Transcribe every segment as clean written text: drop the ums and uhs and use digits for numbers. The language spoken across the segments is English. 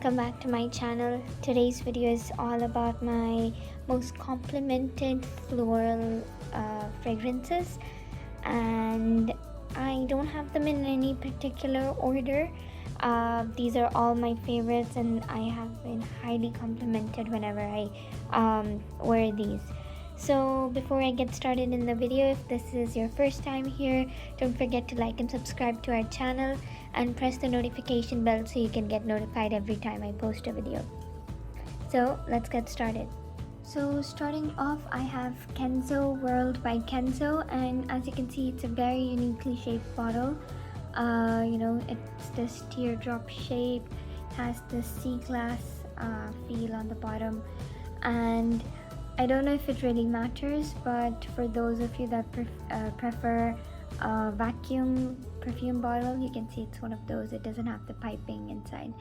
welcome back to my channel. Today's video is all about my most complimented floral fragrances, and I don't have them in any particular order. These are all my favorites, and I have been highly complimented whenever I wear these. So before I get started in the video, if this is your first time here, don't forget to like and subscribe to our channel and press the notification bell so you can get notified every time I post a video. So let's get started. So starting off, I have Kenzo World by Kenzo, and as you can see, it's a very uniquely shaped bottle. It's this teardrop shape, has this sea glass feel on the bottom, and I don't know if it really matters, but for those of you that prefer a vacuum perfume bottle, you can see it's one of those. It doesn't have the piping inside.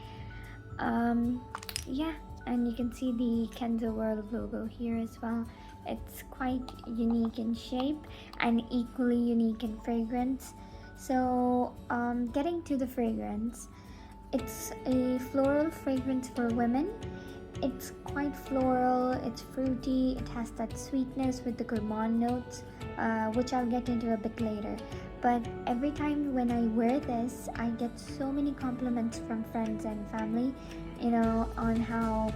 And you can see the Kenzo World logo here as well. It's quite unique in shape and equally unique in fragrance. So getting to the fragrance, it's a floral fragrance for women. It's quite floral, it's fruity, it has that sweetness with the gourmand notes, which I'll get into a bit later. But every time when I wear this, I get so many compliments from friends and family, on how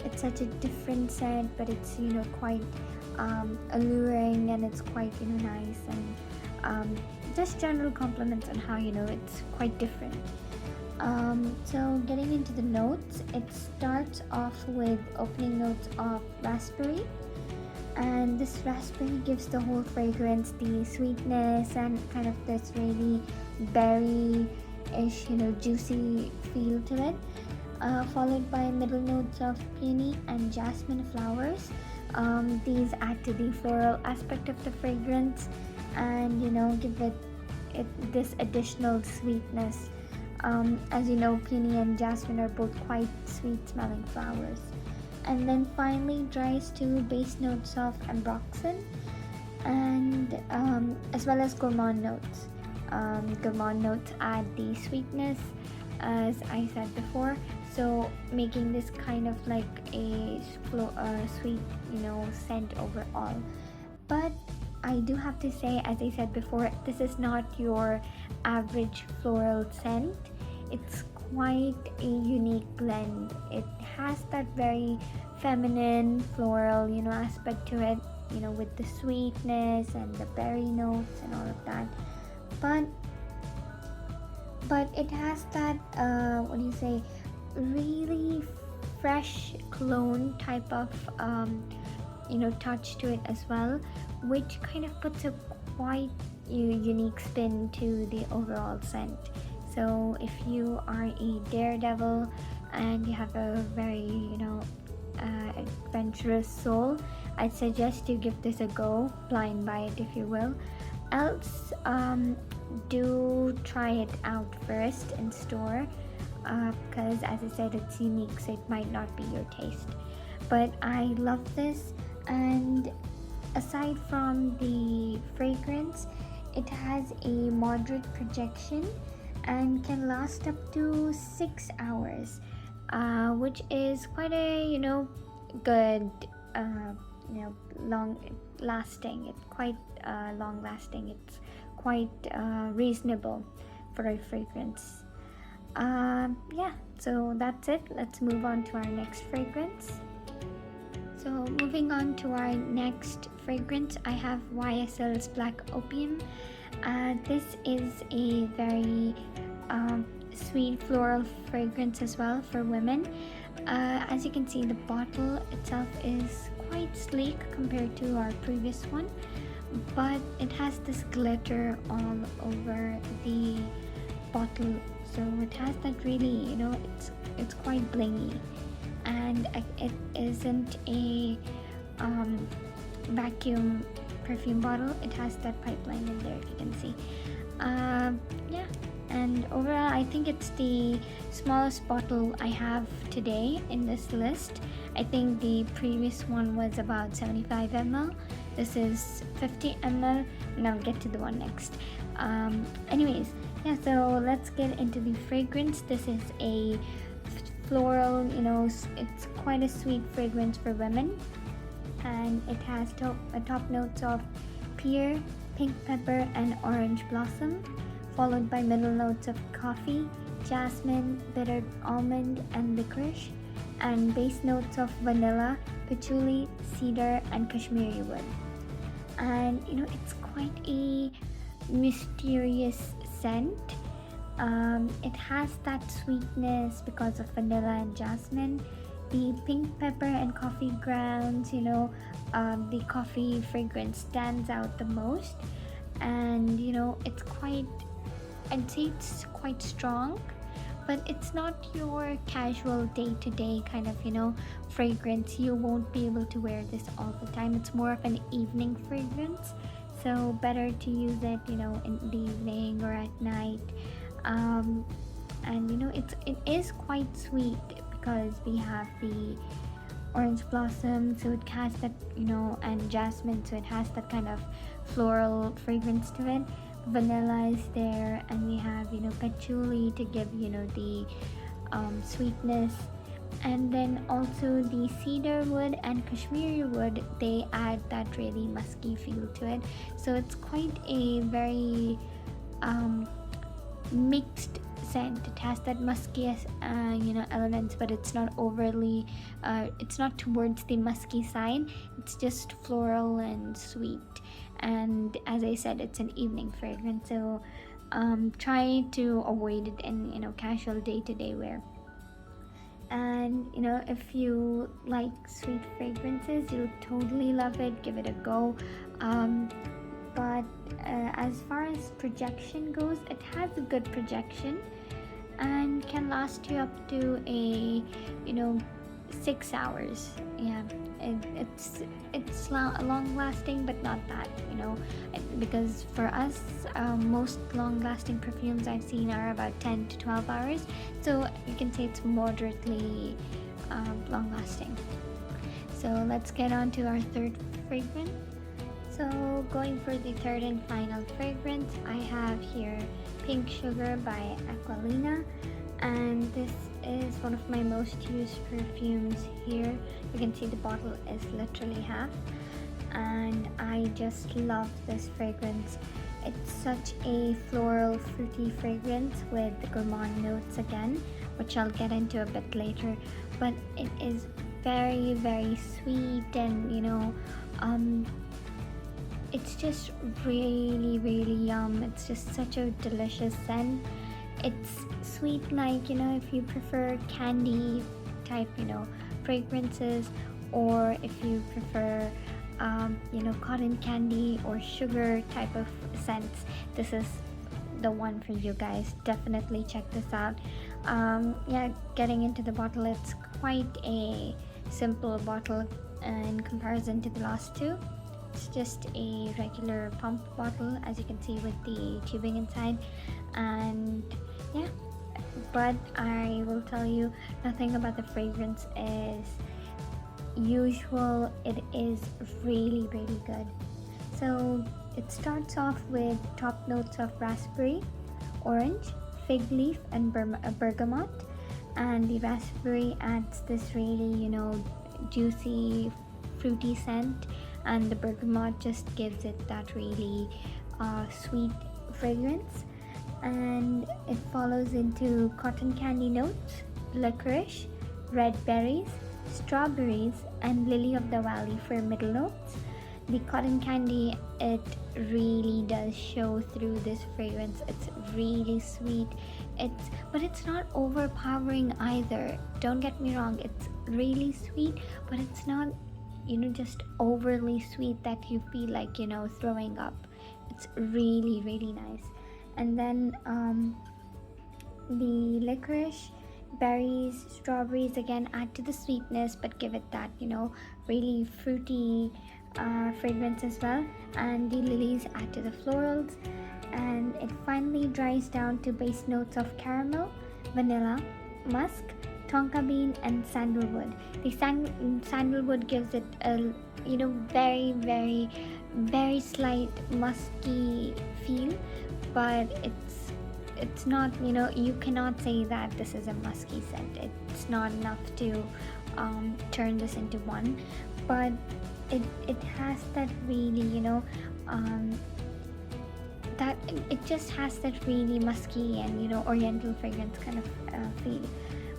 it's such a different scent, but it's, quite alluring, and it's quite, nice, and just general compliments on how, it's quite different. So getting into the notes, it starts off with opening notes of raspberry, and this raspberry gives the whole fragrance the sweetness and kind of this really berry-ish, juicy feel to it, followed by middle notes of peony and jasmine flowers. These add to the floral aspect of the fragrance and give it this additional sweetness. As you know, peony and jasmine are both quite sweet smelling flowers. And then finally dries to base notes of ambroxan, and as well as gourmand notes. Gourmand notes add the sweetness, as I said before, so making this kind of like a sweet scent overall. But I do have to say, as I said before, this is not your average floral scent. It's quite a unique blend. It has that very feminine floral aspect to it, with the sweetness and the berry notes and all of that, but it has that really fresh cologne type of touch to it as well, which kind of puts a quite unique spin to the overall scent. So if you are a daredevil and you have a very adventurous soul, I'd suggest you give this a go, blind buy it if you will. Else do try it out first in store, because as I said, it's unique, so it might not be your taste. But I love this, and aside from the fragrance, it has a moderate projection and can last up to 6 hours, which is quite a good long lasting. It's quite long lasting. It's quite reasonable for a fragrance. So that's it. Let's move on to our next fragrance. So moving on to our next fragrance, I have YSL's Black Opium. This is a very sweet floral fragrance as well for women. As you can see, the bottle itself is quite sleek compared to our previous one, but it has this glitter all over the bottle, so it has that really it's quite blingy, and it isn't a vacuum perfume bottle. It has that pipeline in there, if you can see. And overall, I think it's the smallest bottle I have today in this list. I think the previous one was about 75 ml. This is 50 ml, and I'll get to the one next. So let's get into the fragrance. This is a floral, you know, it's quite a sweet fragrance for women, and it has top notes of pear, pink pepper, and orange blossom, followed by middle notes of coffee, jasmine, bitter almond, and licorice, and base notes of vanilla, patchouli, cedar, and Kashmiri wood. And you know, it's quite a mysterious scent. It has that sweetness because of vanilla and jasmine. The pink pepper and coffee grounds, you know, the coffee fragrance stands out the most. And you know, it's quite, I'd say it's quite strong, but it's not your casual day-to-day kind of, you know, fragrance. You won't be able to wear this all the time. It's more of an evening fragrance, so better to use it, you know, in the evening or at night. And you know, it is quite sweet because we have the orange blossom, so it has that, you know, and jasmine, so it has that kind of floral fragrance to it. Vanilla is there, and we have, you know, patchouli to give, you know, the sweetness, and then also the cedar wood and Kashmiri wood, they add that really musky feel to it. So it's quite a very mixed scent. It has that musky you know, elements, but it's not overly it's not towards the musky side. It's just floral and sweet. And as I said, it's an evening fragrance, so try to avoid it in, you know, casual day-to-day wear. And you know, if you like sweet fragrances, you'll totally love it. Give it a go. But as far as projection goes, it has a good projection and can last you up to a, you know, 6 hours. Yeah, it's long lasting, but not that, you know, because for us, most long lasting perfumes I've seen are about 10 to 12 hours, so you can say it's moderately long lasting. So let's get on to our third fragrance. So going for the third and final fragrance, I have here Pink Sugar by Aquilina, and this is one of my most used perfumes here. You can see the bottle is literally half, and I just love this fragrance. It's such a floral, fruity fragrance with the gourmand notes again, which I'll get into a bit later, but it is very, very sweet, and you know, it's just really, really yum. It's just such a delicious scent. It's sweet, like, you know, if you prefer candy type, you know, fragrances, or if you prefer you know, cotton candy or sugar type of scents, this is the one for you guys. Definitely check this out. Yeah, getting into the bottle, it's quite a simple bottle in comparison to the last two. It's just a regular pump bottle, as you can see, with the tubing inside. And yeah, but I will tell you, nothing about the fragrance is usual. It is really, really good. So it starts off with top notes of raspberry, orange, fig leaf, and bergamot. And the raspberry adds this really, you know, juicy, fruity scent, and the bergamot just gives it that really sweet fragrance. And it follows into cotton candy notes, licorice, red berries, strawberries, and lily of the valley for middle notes. The cotton candy, it really does show through this fragrance. It's really sweet, but it's not overpowering either. Don't get me wrong, it's really sweet, but it's not, you know, just overly sweet that you feel like, you know, throwing up. It's really, really nice. And then the licorice, berries, strawberries again add to the sweetness, but give it that, you know, really fruity fragrance as well. And the lilies add to the florals, and it finally dries down to base notes of caramel, vanilla, musk, tonka bean, and sandalwood. The sandalwood gives it a, you know, very, very, very slight musky feel, but it's not, you know, you cannot say that this is a musky scent. It's not enough to turn this into one, but it has that really, you know, that it just has that really musky and, you know, oriental fragrance kind of feel.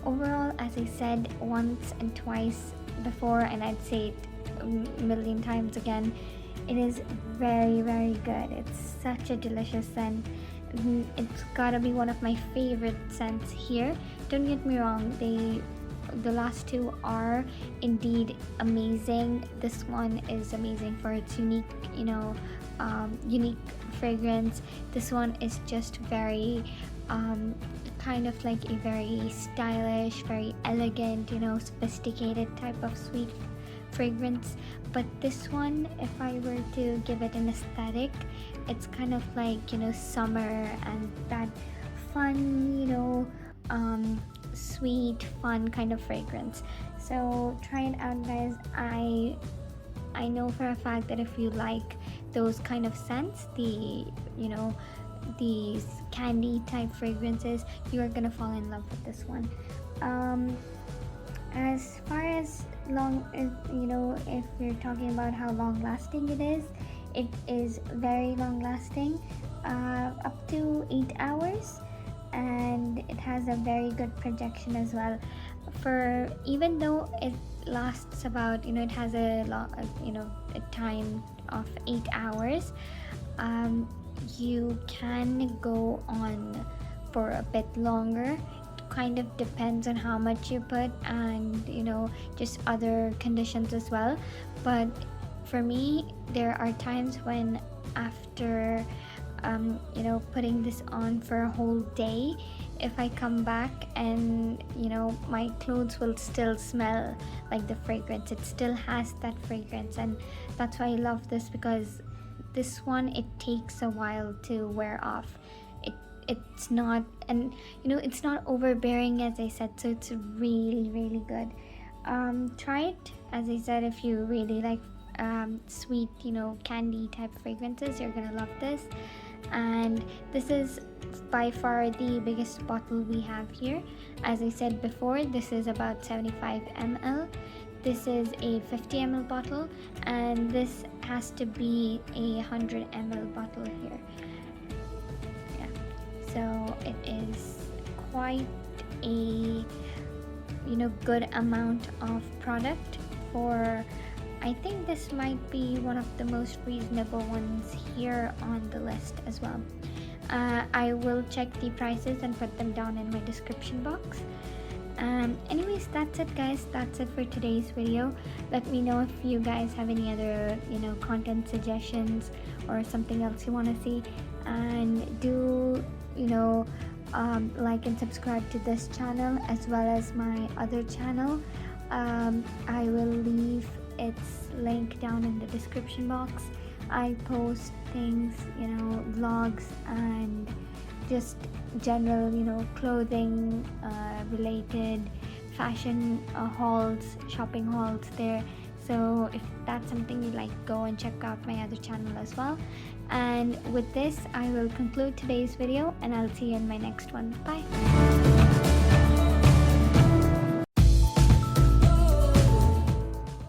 Overall, as I said once and twice before, and I'd say it a million times again, it is very, very good. It's such a delicious scent. It's gotta be one of my favorite scents here. Don't get me wrong, the last two are indeed amazing. This one is amazing for its unique, you know, unique fragrance. This one is just very kind of like a very stylish, very elegant, you know, sophisticated type of sweet fragrance. But this one, if I were to give it an aesthetic, it's kind of like, you know, summer and that fun, you know, sweet fun kind of fragrance. So try it out, guys. I know for a fact that if you like those kind of scents, the, you know, these candy type fragrances, you are gonna fall in love with this one. As far as long as, you know, if we're talking about how long lasting it is very long lasting, up to 8 hours, and it has a very good projection as well. For even though it lasts about, you know, it has a you know, a time of 8 hours, you can go on for a bit longer. Kind of depends on how much you put and, you know, just other conditions as well. But for me, there are times when after you know, putting this on for a whole day, if I come back and, you know, my clothes will still smell like the fragrance. It still has that fragrance, and that's why I love this, because this one, it takes a while to wear off. It's not, and you know, it's not overbearing, as I said, so it's really, really good. Try it, as I said, if you really like sweet, you know, candy type fragrances, you're gonna love this. And this is by far the biggest bottle we have here. As I said before, this is about 75 ml. This is a 50 ml bottle, and this has to be a 100 ml bottle here. So it is quite a, you know, good amount of product for, I think this might be one of the most reasonable ones here on the list as well. I will check the prices and put them down in my description box. Anyways, that's it, guys. That's it for today's video. Let me know if you guys have any other, you know, content suggestions or something else you want to see, and do, you know, like and subscribe to this channel as well as my other channel. I will leave its link down in the description box. I post things, you know, vlogs and just general, you know, clothing related fashion hauls, shopping hauls there. So if that's something you like, go and check out my other channel as well. And with this, I will conclude today's video, and I'll see you in my next one. Bye.